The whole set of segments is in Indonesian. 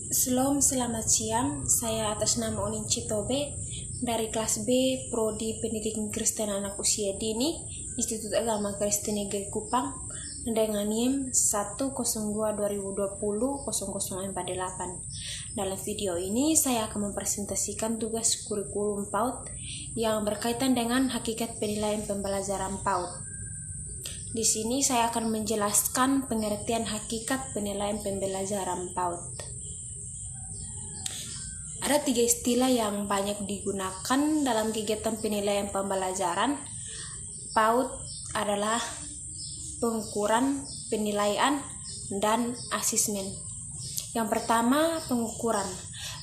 Selamat siang. Saya atas nama Onin Citobe dari kelas B Prodi Pendidikan Kristen Anak Usia Dini Institut Agama Kristen Negeri Kupang dengan NIM 102-2020-0048. Dalam video ini saya akan mempresentasikan tugas kurikulum PAUD yang berkaitan dengan hakikat penilaian pembelajaran PAUD. Di sini saya akan menjelaskan pengertian hakikat penilaian pembelajaran PAUD. Ada 3 istilah yang banyak digunakan dalam kegiatan penilaian pembelajaran. PAUD adalah pengukuran, penilaian, dan asesmen. Yang pertama, pengukuran.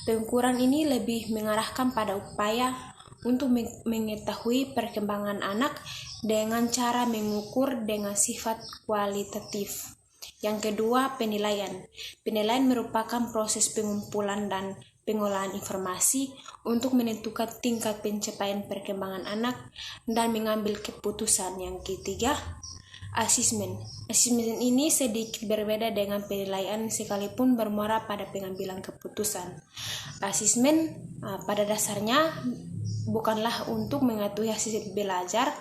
Pengukuran ini lebih mengarahkan pada upaya untuk mengetahui perkembangan anak dengan cara mengukur dengan sifat kualitatif. Yang kedua, penilaian. Penilaian merupakan proses pengumpulan dan pengolahan informasi untuk menentukan tingkat pencapaian perkembangan anak dan mengambil keputusan. Yang ketiga, asesmen. Asesmen ini sedikit berbeda dengan penilaian sekalipun bermuara pada pengambilan keputusan. Asesmen pada dasarnya bukanlah untuk mengetahui hasil belajar,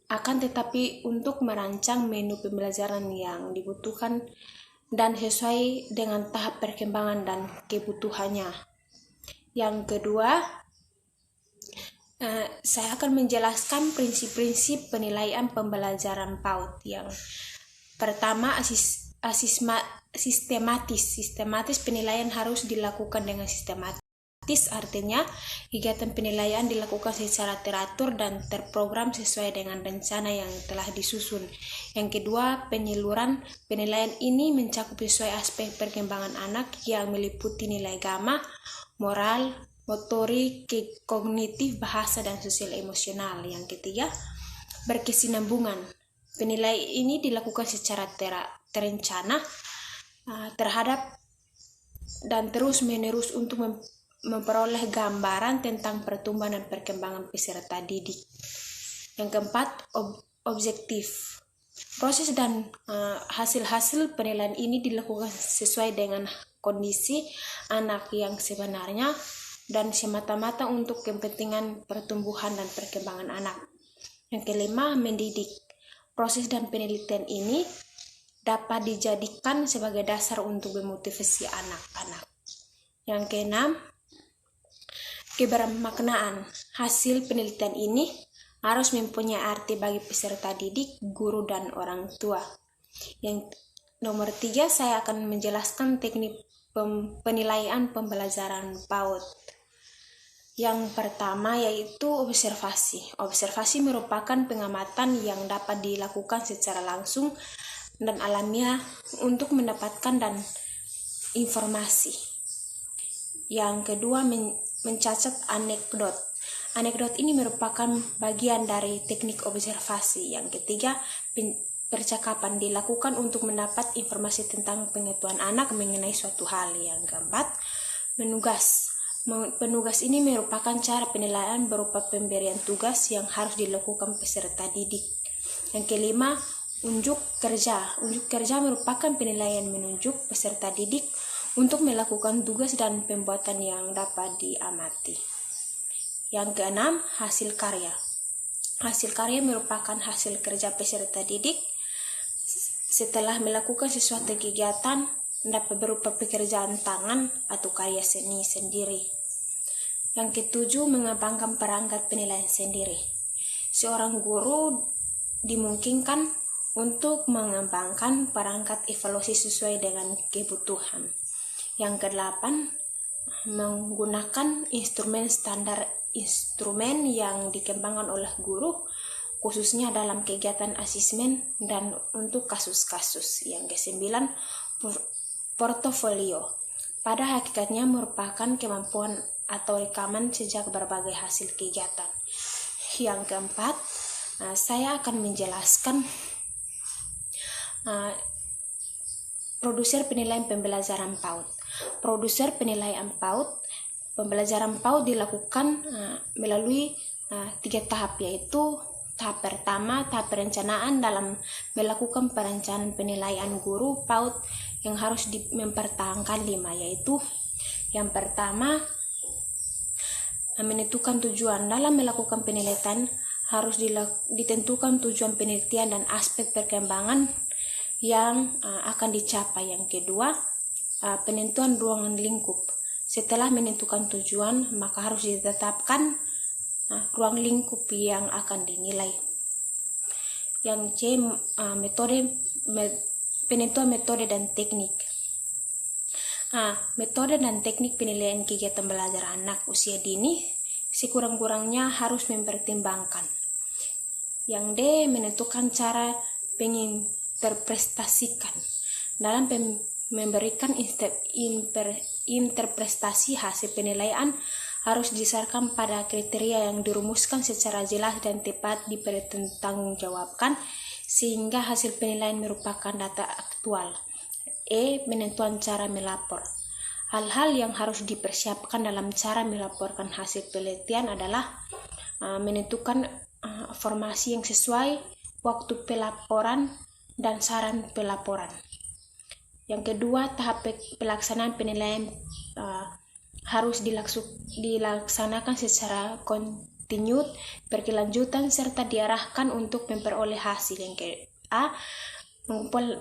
akan tetapi untuk merancang menu pembelajaran yang dibutuhkan dan sesuai dengan tahap perkembangan dan kebutuhannya. Yang kedua, saya akan menjelaskan prinsip-prinsip penilaian pembelajaran PAUD. Yang pertama, sistematis penilaian harus dilakukan dengan sistematis. Artinya, kegiatan penilaian dilakukan secara teratur dan terprogram sesuai dengan rencana yang telah disusun. Yang kedua, penyaluran penilaian ini mencakup sesuai aspek perkembangan anak yang meliputi nilai gamma, moral, motorik, kognitif, bahasa, dan sosial emosional. Yang ketiga, berkesinambungan. Penilaian ini dilakukan secara terencana terhadap dan terus-menerus untuk memperoleh gambaran tentang pertumbuhan dan perkembangan peserta didik. Yang keempat, objektif. Proses dan hasil-hasil penilaian ini dilakukan sesuai dengan kondisi anak yang sebenarnya dan semata-mata untuk kepentingan pertumbuhan dan perkembangan anak. Yang kelima, mendidik. Proses dan penelitian ini dapat dijadikan sebagai dasar untuk memotivasi anak-anak. Yang keenam, kebermaknaan. Hasil penelitian ini harus mempunyai arti bagi peserta didik, guru, dan orang tua. Yang nomor 3, saya akan menjelaskan teknik penilaian pembelajaran PAUD. Yang pertama yaitu observasi. Observasi merupakan pengamatan yang dapat dilakukan secara langsung dan alamiah untuk mendapatkan dan informasi. Yang kedua, mencatat anekdot. Anekdot ini merupakan bagian dari teknik observasi. Yang ketiga, percakapan dilakukan untuk mendapat informasi tentang pengetahuan anak mengenai suatu hal. Yang keempat, menugas. Penugas ini merupakan cara penilaian berupa pemberian tugas yang harus dilakukan peserta didik. Yang kelima, unjuk kerja. Unjuk kerja merupakan penilaian menunjuk peserta didik untuk melakukan tugas dan pembuatan yang dapat diamati. Yang keenam, hasil karya. Hasil karya merupakan hasil kerja peserta didik setelah melakukan sesuatu kegiatan, dapat berupa pekerjaan tangan atau karya seni sendiri. Yang ketujuh, mengembangkan perangkat penilaian sendiri. Seorang guru dimungkinkan untuk mengembangkan perangkat evaluasi sesuai dengan kebutuhan. Yang kedelapan, menggunakan instrumen standar instrumen yang dikembangkan oleh guru, khususnya dalam kegiatan asesmen dan untuk kasus-kasus. Yang kesembilan, portofolio. Pada hakikatnya merupakan kemampuan atau rekaman sejak berbagai hasil kegiatan. Yang keempat, saya akan menjelaskan produser penilaian pembelajaran PAUD. Produser penilaian PAUD, pembelajaran PAUD dilakukan melalui 3 tahap, yaitu tahap pertama, tahap perencanaan dalam melakukan perencanaan penilaian guru PAUD yang harus mempertahankan 5, yaitu yang pertama, menentukan tujuan. Dalam melakukan penelitian harus ditentukan tujuan penelitian dan aspek perkembangan yang akan dicapai. Yang kedua, penentuan ruangan lingkup. Setelah menentukan tujuan, maka harus ditetapkan ruang lingkup yang akan dinilai. Yang C, penentuan metode dan teknik. Metode dan teknik penilaian kegiatan belajar anak usia dini sekurang-kurangnya harus mempertimbangkan. Yang D, menentukan cara menginterpretasikan. Dalam memberikan interpretasi hasil penilaian harus didasarkan pada kriteria yang dirumuskan secara jelas dan tepat dipertanggungjawabkan sehingga hasil penilaian merupakan data aktual. E, penentuan cara melapor. Hal-hal yang harus dipersiapkan dalam cara melaporkan hasil penelitian adalah menentukan formasi yang sesuai, waktu pelaporan, dan saran pelaporan. Yang kedua, tahap pelaksanaan penilaian harus dilaksanakan secara kontinu, berkelanjutan, serta diarahkan untuk memperoleh hasil. Yang A,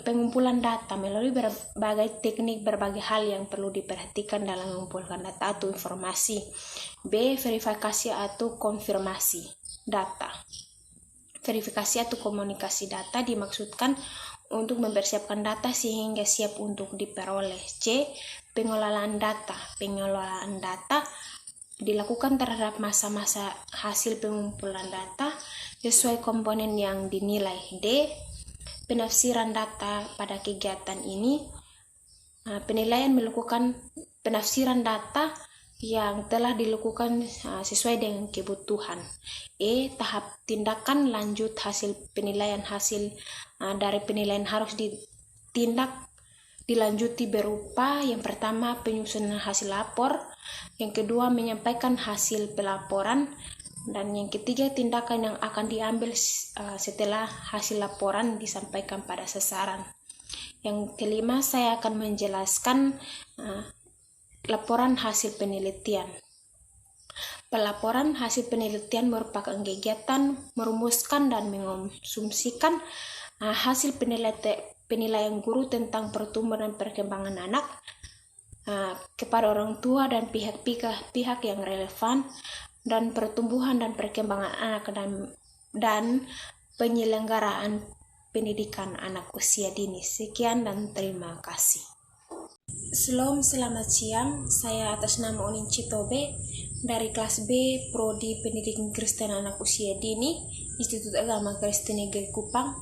pengumpulan data melalui berbagai teknik, berbagai hal yang perlu diperhatikan dalam mengumpulkan data atau informasi. B, verifikasi atau konfirmasi data. Verifikasi atau komunikasi data dimaksudkan untuk mempersiapkan data sehingga siap untuk diperoleh. C, pengelolaan data. Pengelolaan data dilakukan terhadap masa-masa hasil pengumpulan data sesuai komponen yang dinilai. D, penafsiran data pada kegiatan ini. Penilaian melakukan penafsiran data yang telah dilakukan sesuai dengan kebutuhan. E, tahap tindakan lanjut hasil penilaian. Hasil dari penilaian harus dilanjuti berupa yang pertama penyusunan hasil lapor, yang kedua menyampaikan hasil pelaporan, dan yang ketiga tindakan yang akan diambil setelah hasil laporan disampaikan pada sasaran. Yang kelima, saya akan menjelaskan laporan hasil penelitian. Pelaporan hasil penelitian merupakan kegiatan merumuskan dan mengonsumsikan hasil penilaian guru tentang pertumbuhan dan perkembangan anak kepada orang tua dan pihak-pihak yang relevan dan pertumbuhan dan perkembangan anak dan penyelenggaraan pendidikan anak usia dini. Sekian dan terima kasih. Selamat siang. Saya atas nama Unin Citobe dari kelas B Prodi Pendidikan Kristen Anak Usia Dini Institut Agama Kristen Negeri Kupang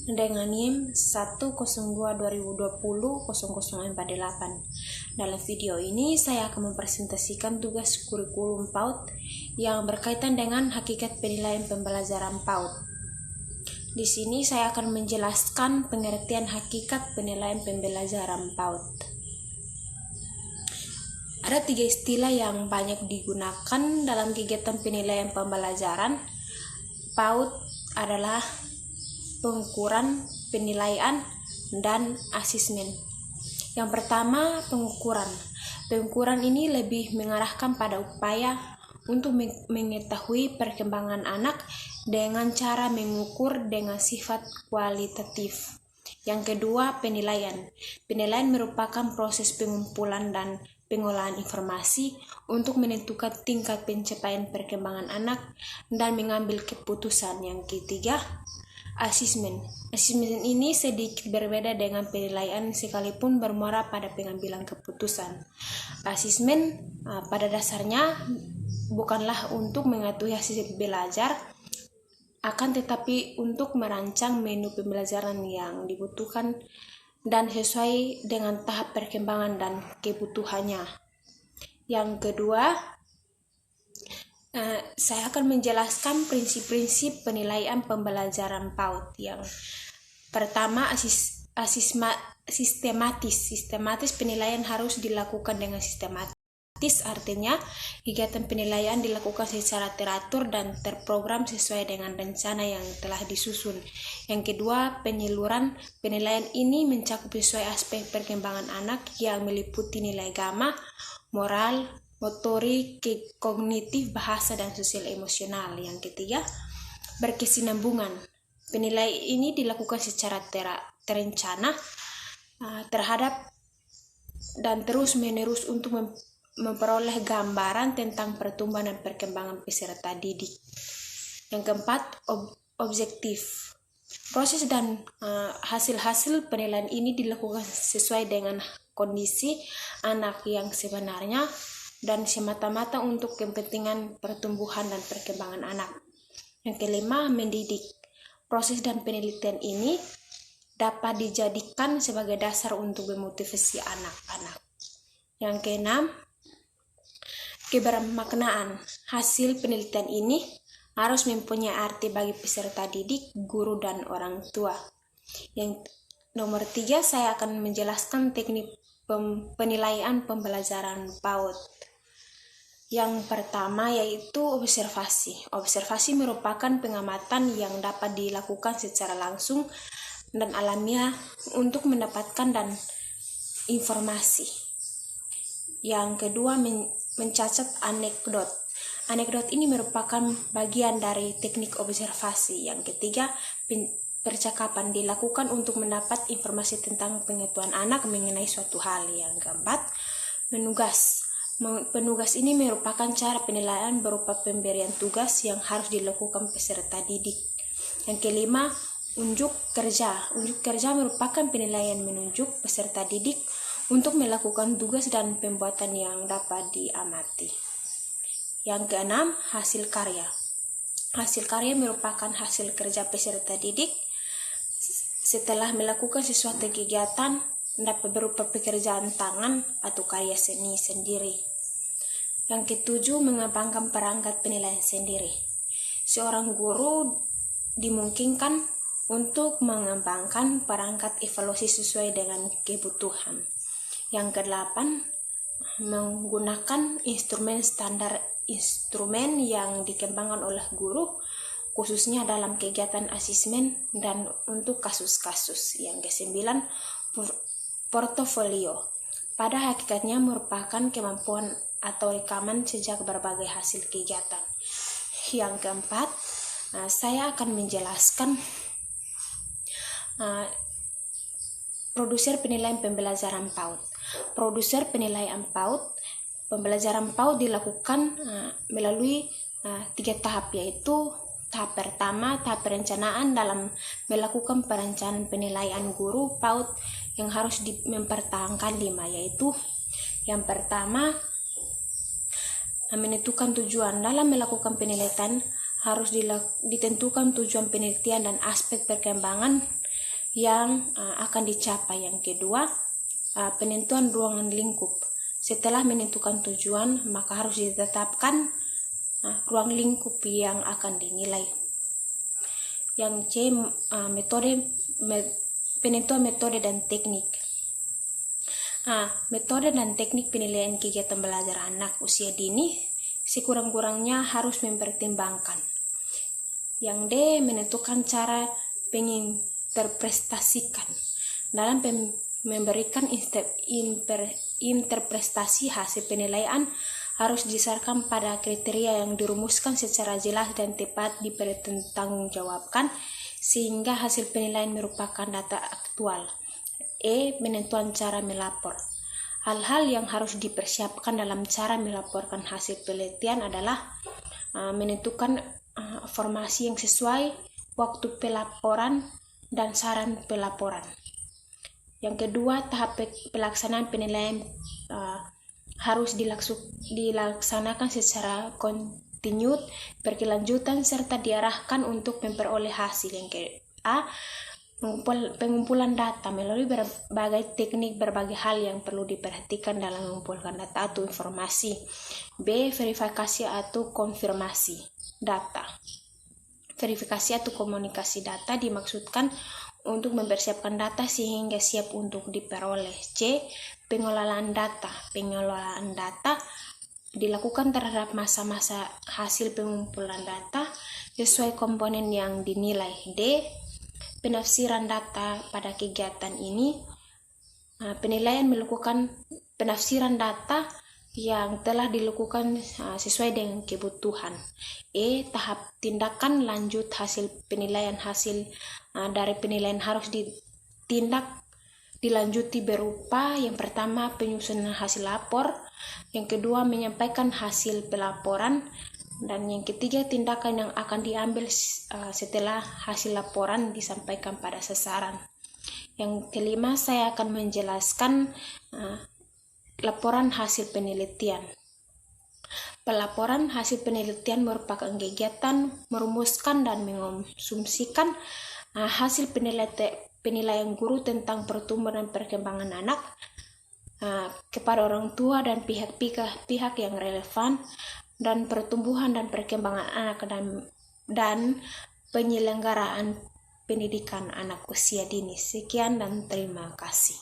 dengan NIM 102-2020-0048. Dalam video ini saya akan mempresentasikan tugas kurikulum PAUD yang berkaitan dengan hakikat penilaian pembelajaran PAUD. Di sini saya akan menjelaskan pengertian hakikat penilaian pembelajaran PAUD. Ada 3 istilah yang banyak digunakan dalam kegiatan penilaian pembelajaran PAUD adalah pengukuran, penilaian, dan asesmen. Yang pertama, pengukuran. Pengukuran ini lebih mengarahkan pada upaya untuk mengetahui perkembangan anak dengan cara mengukur dengan sifat kualitatif. Yang kedua, penilaian. Penilaian merupakan proses pengumpulan dan pengolahan informasi untuk menentukan tingkat pencapaian perkembangan anak dan mengambil keputusan. Yang ketiga, asesmen. Asesmen ini sedikit berbeda dengan penilaian sekalipun bermuara pada pengambilan keputusan. Asesmen pada dasarnya bukanlah untuk mengetahui hasil belajar, akan tetapi untuk merancang menu pembelajaran yang dibutuhkan dan sesuai dengan tahap perkembangan dan kebutuhannya. Yang kedua, saya akan menjelaskan prinsip-prinsip penilaian pembelajaran PAUD. Yang pertama, sistematis. Sistematis penilaian harus dilakukan dengan sistematis. artinya kegiatan penilaian dilakukan secara teratur dan terprogram sesuai dengan rencana yang telah disusun. Yang kedua, penyaluran penilaian ini mencakup sesuai aspek perkembangan anak yang meliputi nilai gamma, moral, motorik, kognitif, bahasa, dan sosial emosional. Yang ketiga, berkesinambungan. Penilaian ini dilakukan secara terencana terhadap dan terus-menerus untuk memperoleh gambaran tentang pertumbuhan dan perkembangan peserta didik. Yang keempat, objektif. Proses dan hasil-hasil penilaian ini dilakukan sesuai dengan kondisi anak yang sebenarnya dan semata-mata untuk kepentingan pertumbuhan dan perkembangan anak. Yang kelima, mendidik. Proses dan penelitian ini dapat dijadikan sebagai dasar untuk memotivasi anak-anak. Yang keenam, kebermaknaan. Hasil penelitian ini harus mempunyai arti bagi peserta didik, guru, dan orang tua. Yang nomor 3, saya akan menjelaskan teknik penilaian pembelajaran PAUD. Yang pertama yaitu observasi. Observasi merupakan pengamatan yang dapat dilakukan secara langsung dan alamiah untuk mendapatkan dan informasi. Yang kedua, mencatat anekdot. Anekdot ini merupakan bagian dari teknik observasi. Yang ketiga, percakapan dilakukan untuk mendapat informasi tentang pengetahuan anak mengenai suatu hal. Yang keempat, menugas. Penugas ini merupakan cara penilaian berupa pemberian tugas yang harus dilakukan peserta didik. Yang kelima, unjuk kerja. Unjuk kerja merupakan penilaian menunjuk peserta didik untuk melakukan tugas dan pembuatan yang dapat diamati. Yang keenam, hasil karya. Hasil karya merupakan hasil kerja peserta didik setelah melakukan sesuatu kegiatan, dapat berupa pekerjaan tangan atau karya seni sendiri. Yang ketujuh, mengembangkan perangkat penilaian sendiri. Seorang guru dimungkinkan untuk mengembangkan perangkat evaluasi sesuai dengan kebutuhan. Yang kedelapan, menggunakan instrumen standar instrumen yang dikembangkan oleh guru, khususnya dalam kegiatan asesmen dan untuk kasus-kasus. Yang kesembilan, portofolio. Pada hakikatnya merupakan kemampuan atau rekaman sejak berbagai hasil kegiatan. Yang keempat, saya akan menjelaskan produser penilaian pembelajaran PAUD. Produser penilaian PAUD, pembelajaran PAUD dilakukan melalui 3 tahap, yaitu tahap pertama, tahap perencanaan dalam melakukan perencanaan penilaian guru PAUD yang harus mempertahankan 5, yaitu yang pertama, menentukan tujuan. Dalam melakukan penelitian harus ditentukan tujuan penelitian dan aspek perkembangan yang akan dicapai. Yang kedua, penentuan ruangan lingkup. Setelah menentukan tujuan, maka harus ditetapkan ruang lingkup yang akan dinilai. Yang C, penentuan metode dan teknik. Metode dan teknik penilaian kegiatan belajar anak usia dini sekurang-kurangnya harus mempertimbangkan. Yang D, menentukan cara menginterpretasikan. Dalam memberikan interpretasi hasil penilaian harus didasarkan pada kriteria yang dirumuskan secara jelas dan tepat dipertanggungjawabkan sehingga hasil penilaian merupakan data aktual. E, penentuan cara melapor. Hal-hal yang harus dipersiapkan dalam cara melaporkan hasil penelitian adalah menentukan formasi yang sesuai, waktu pelaporan, dan saran pelaporan. Yang kedua, tahap pelaksanaan penilaian harus dilaksanakan secara kontinu, berkelanjutan, serta diarahkan untuk memperoleh hasil. Yang ke-A, pengumpulan data melalui berbagai teknik, berbagai hal yang perlu diperhatikan dalam mengumpulkan data atau informasi. B, verifikasi atau konfirmasi data. Verifikasi atau komunikasi data dimaksudkan untuk mempersiapkan data sehingga siap untuk diperoleh. C, pengelolaan data. Pengelolaan data dilakukan terhadap masa-masa hasil pengumpulan data sesuai komponen yang dinilai. D. Penafsiran data pada kegiatan ini. Penilaian melakukan penafsiran data yang telah dilakukan sesuai dengan kebutuhan. E. Tahap tindakan lanjut hasil penilaian. Hasil dari penilaian harus dilanjuti berupa yang pertama penyusunan hasil lapor, yang kedua menyampaikan hasil pelaporan, dan yang ketiga tindakan yang akan diambil setelah hasil laporan disampaikan pada sasaran. Yang kelima, saya akan menjelaskan laporan hasil penelitian. Pelaporan hasil penelitian merupakan kegiatan merumuskan dan mengonsumsikan hasil penilaian guru tentang pertumbuhan dan perkembangan anak kepada orang tua dan pihak-pihak yang relevan, dan pertumbuhan dan perkembangan anak dan penyelenggaraan pendidikan anak usia dini. Sekian dan terima kasih.